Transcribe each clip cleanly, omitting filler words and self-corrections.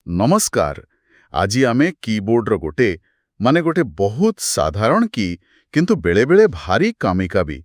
नमस्कार। आज आमे कीबोर्ड रो गोटे बहुत साधारण की किंतु बेले बेले भारी कामिका भी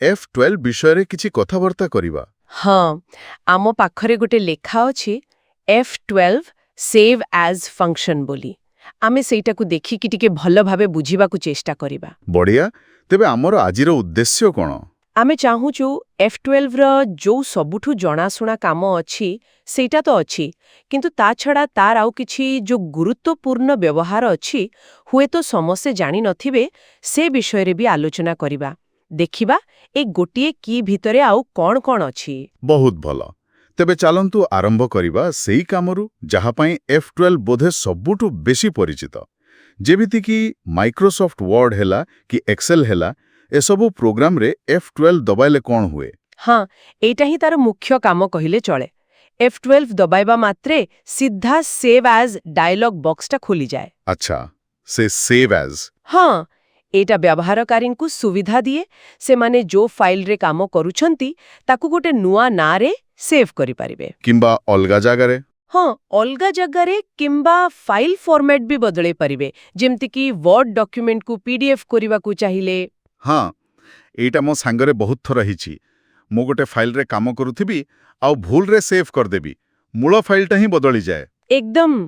F12 विषय रे किछि कथाबार्ता करिवा। हाँ आम पाखरे गोटे लेखा अछि F12 सेव एज फंक्शन बोली आमे सेटाकू देखिकी टिके भल भाबे बुझिबाकू चेष्टा करिबा। बढ़िया। तेबे हमर आजिर उद्देश्य कोन? आमे चाहूचु F12 रो जो सबुठु जणाशुणा काम अछि सेटा तो अछि किंतु ता छडा तार आउ किछि जो गुरुत्वपूर्ण व्यवहार अछि हुए तो समस्ते जानि नथिबे से विषय रे भी आलोचना करिबा। देखिबा ए गोटिए की भितरे आउ कोन कोन अछि। बहुत भलो। तेबे चलंतु आरंभ करिवा सेई कामरू जहा पई F12 बोधे सबुठु बेसी परिचित। जेबिति कि माइक्रोसॉफ्ट वर्ड हैला कि एक्सेल हैला ए सबु प्रोग्राम रे F12 दबाइले कोन हुए? हाँ एटा ही तार मुख्य काम कहिले चले। F12 दबाइबा मात्रे सीधा सेव एज डायलॉग बॉक्स टा खोली जाए। अच्छा, से सेव एज। हाँ एटा व्यवहारकारीन को सुविधा दिए से माने जो फाइल रे काम करूछंती ताकू गोटे नुआ ना रे सेव करि पारिबे। किंबा अलगा जागारे? हाँ अलगा जगारे किंबा फाइल फॉर्मेट भी बदले पारिबे जेमति कि वर्ड डॉक्यूमेंट को PDF करिबा को चाहिए। हाँ, एटा मो सांगरे बहुत थोरा हिची। मो गोटे फाइल रे काम करूथिबी आउ भूल रे सेव कर देबी। मूल फाइलटा ही बदली जाए। एकदम।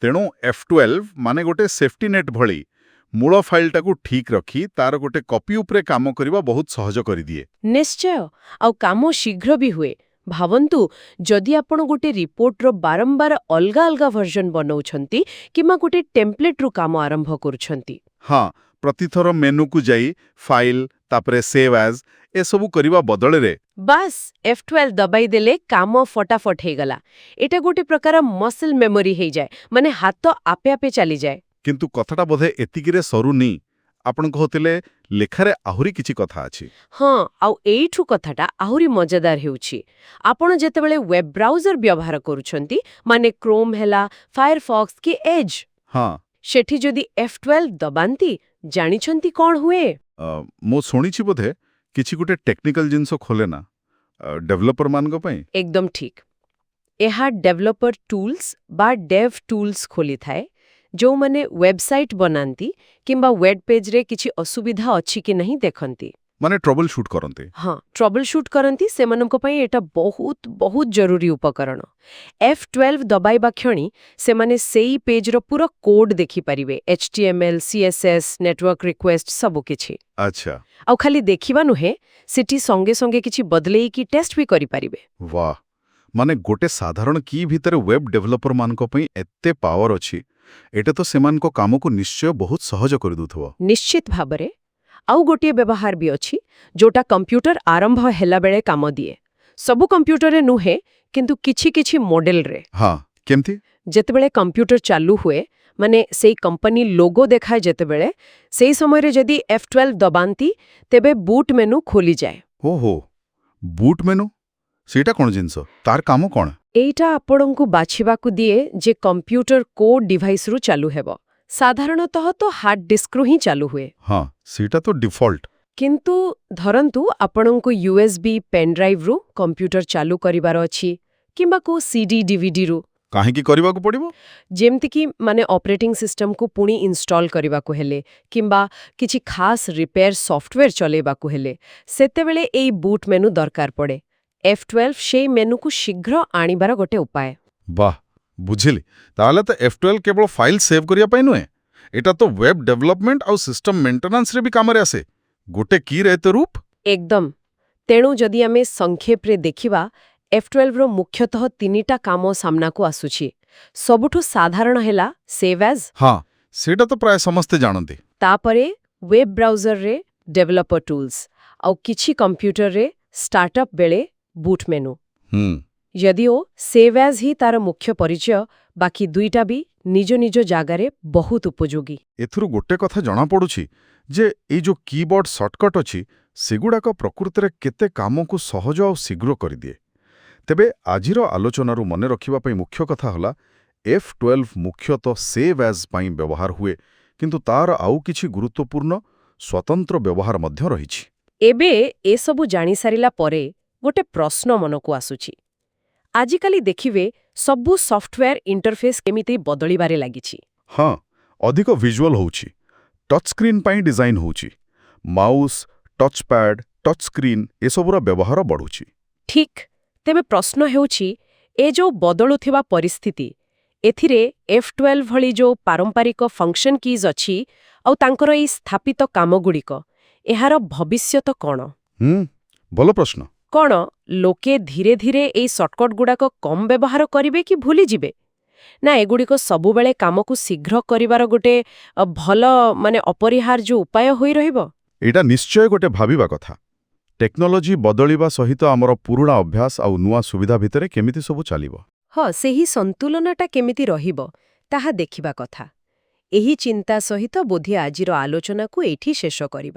तेणु F12 माने गोटे सेफ्टी नेट भली मूल फाइलटा को ठीक रखी तार गोटे कॉपी उपरे काम करिबा बहुत सहज करि दिए। निश्चय आउ काम शीघ्र भी हुए। भावन्तु जदि आपण गोटे रिपोर्ट रो बारंबार अलगा अलगा वर्जन बनाउछंती किमा गोटे टेम्पलेट रो काम आरंभ करूछंती। हाँ, प्रतिथर मेनू को जाई फाइल तापरे सेव एज ए सबु करिबा बदले रे बास F12 दबाई देले काम फटाफट हे गला। एटा गोटे प्रकार मसल मेमोरी हे जाए माने हाथ आपे आपे चली जाए। किंतु कथाटा बोधे एतिकिरे सरुनी। आपण कहतिले लेखारे आहुरी किछि कथा अछि। हाँ आउ एइठु कथाटा आहुरी मजेदार हेउछि। आपण जेतेबेले वेब ब्राउजर व्यवहार करूछंती माने क्रोम हेला फायरफॉक्स की एज हाँ सेठी जदि F12 दबांती जानिछंती कोन हुए? मो सुनिछि बोधे किछि गोटे टेक्निकल जिंसो खोले ना डेवलपर मान को पई। एकदम ठीक। एहा डेवलपर टूल्स बा डेव टूल्स खोली थाए जो माने वेबसाइट बनांती किंबा वेब पेज रे किछि असुविधा अछि कि नहीं देखंती। माने ट्रबल शूट करंते। हाँ ट्रबल शूट करंती सेमानंको पई एटा बहुत बहुत जरूरी उपकरण। F12 दबाइबा क्षणी सेमाने सेई पेज रो पूरा कोड देखि परिबे HTML CSS नेटवर्क रिक्वेस्ट सब किछि। अच्छा आउ खाली देखिबा नुहे सिटी संगे संगे किछि बदलेई की टेस्ट भी करि परिबे। वाह, माने गोटे साधारण की भितरे वेब डेवलपर मान को पई एत्ते पावर अछि एटा तो सेमान को काम को निश्चय बहुत सहज कर दुथबो। निश्चित भाबरे आउ गोटिए व्यवहार भी अछि जोटा कंप्यूटर आरंभ हेला बेले काम दिए। सबु कंप्यूटर रे नुहे किंतु किछि किछि मॉडल रे। हाँ केमती? जेतेबेले कंप्यूटर चालू हुए माने सेई कंपनी लोगो देखाय जेतेबेले सेई समय रे जदि F12 दबांती तेबे बूट मेनू खोली जाए। ओहो, बूट मेनू सेटा कोन जिंस तार काम कोन? एइटा आपणंकु बाछिबाकू दिए जे कंप्यूटर को डिवाइस रु चालू हेबो। साधारणतः तो हार्ड डिस्क रु ही चालू हुए। हाँ सेटा तो डिफॉल्ट। किंतु धरंतु आपणंकु USB पेन ड्राइव रु कंप्यूटर चालू करिवार अछि किंबा को CD DVD रु काहे की करबा को पड़िबो? जेमति कि माने ऑपरेटिंग सिस्टम को पुणी इंस्टॉल करिबा को हेले किंबा किछि खास रिपेयर सॉफ्टवेयर चलेबा को हेले सेतेबेले एई बूट मेनू दरकार पड़े। F12 सेई मेनू को शीघ्र आनिबार गोटे उपाय। वाह बुझिली। ताहले तो F12 केवल फाइल सेव करिया पाई नुए एटा तो वेब डेवलपमेंट और सिस्टम मेंटेनेंस रे भी काम रे आसे गोटे की रहते रूप। एकदम। तेणु जदि आमे संक्षेप रे देखिबा F12 रो मुख्यतः तीनिटा काम सामना को आसुछि। सबुठु साधारण हेला सेव एज। हाँ सेटा तो प्राय समस्ते जानते। तापरे वेब ब्राउजर रे डेवलपर टूल्स आउ किछि कंप्यूटर रे स्टार्टअप बेले बूट मेनू। यदिओ सेव एज ही तार मुख्य परिचय बाकी दुईटा भी निज निज जागारे बहुत उपयोगी। एथुरु गोटे कथा जणा पड़ुछि जे ए जो कीबोर्ड शॉर्टकट अछि सेगुडा को प्रकृति रे केते काम को सहज और शीघ्र कर दिए। तेबे आजिरो आलोचनारू मने रखिबा पई मुख्य कथा हला F12 मुख्यतः सेव एज पई व्यवहार हुए किंतु तार आउ किछि गुरुत्वपूर्ण स्वतंत्र व्यवहार मध्य रहिछि। एबे ए सबु जानि सारिला परे गोटे प्रश्न मनकु आसुछि। ଆଜିକାଲି ଦେଖିବେ ସବୁ ସଫ୍ଟୱେୟାର ଇଣ୍ଟରଫେସ୍ କେମିତି ବଦଳିବାରେ ଲାଗିଛି। ହଁ, ଅଧିକ ଭିଜୁଆଲ ହେଉଛି। ଟଚ୍ ସ୍କ୍ରିନ୍ ପାଇଁ ଡିଜାଇନ୍ ହେଉଛି। Mouse, touch pad, touch screen ଏସବୁର ବ୍ୟବହାର ବଢ଼ୁଛି। ଠିକ୍। ତେବେ ପ୍ରଶ୍ନ ହେଉଛି, ଏ ଯୋଉ ବଦଳୁଥିବା ପରିସ୍ଥିତି, ଏଥିରେ F12 ଭଳି ଯୋଉ ପାରମ୍ପରିକ ଫଙ୍କସନ୍ କିଜ୍ ଅଛି ଆଉ ତାଙ୍କର ଏଇ ସ୍ଥାପିତ କାମଗୁଡ଼ିକ, ଏହାର ଭବିଷ୍ୟତ କ'ଣ? ଭଲ ପ୍ରଶ୍ନ। କ'ଣ ଲୋକେ ଧୀରେ ଧୀରେ ଏଇ ସର୍ଟକଟ୍ କମ୍ ବ୍ୟବହାର କରିବେ କି ଭୁଲିଯିବେ? ନା ଏଗୁଡ଼ିକ ସବୁବେଳେ କାମକୁ ଶୀଘ୍ର କରିବାର ଗୋଟେ ଭଲ ଅପରିହାର୍ଯ୍ୟ ଉପାୟ ହୋଇ ରହିବ? ଏଇଟା ନିଶ୍ଚୟ ଗୋଟେ ଭାବିବା କଥା। ଟେକ୍ନୋଲୋଜି ବଦଳିବା ସହିତ ଆମର ପୁରୁଣା ଅଭ୍ୟାସ ଆଉ ନୂଆ ସୁବିଧା ଭିତରେ କେମିତି ସବୁ ଚାଲିବ। ହଁ, ସେହି ସନ୍ତୁଳନଟା କେମିତି ରହିବ, ତାହା ଦେଖିବା କଥା। ଏହି ଚିନ୍ତା ସହିତ ବୋଧେ ଆଜିର ଆଲୋଚନାକୁ ଏଇଠି ଶେଷ କରିବା।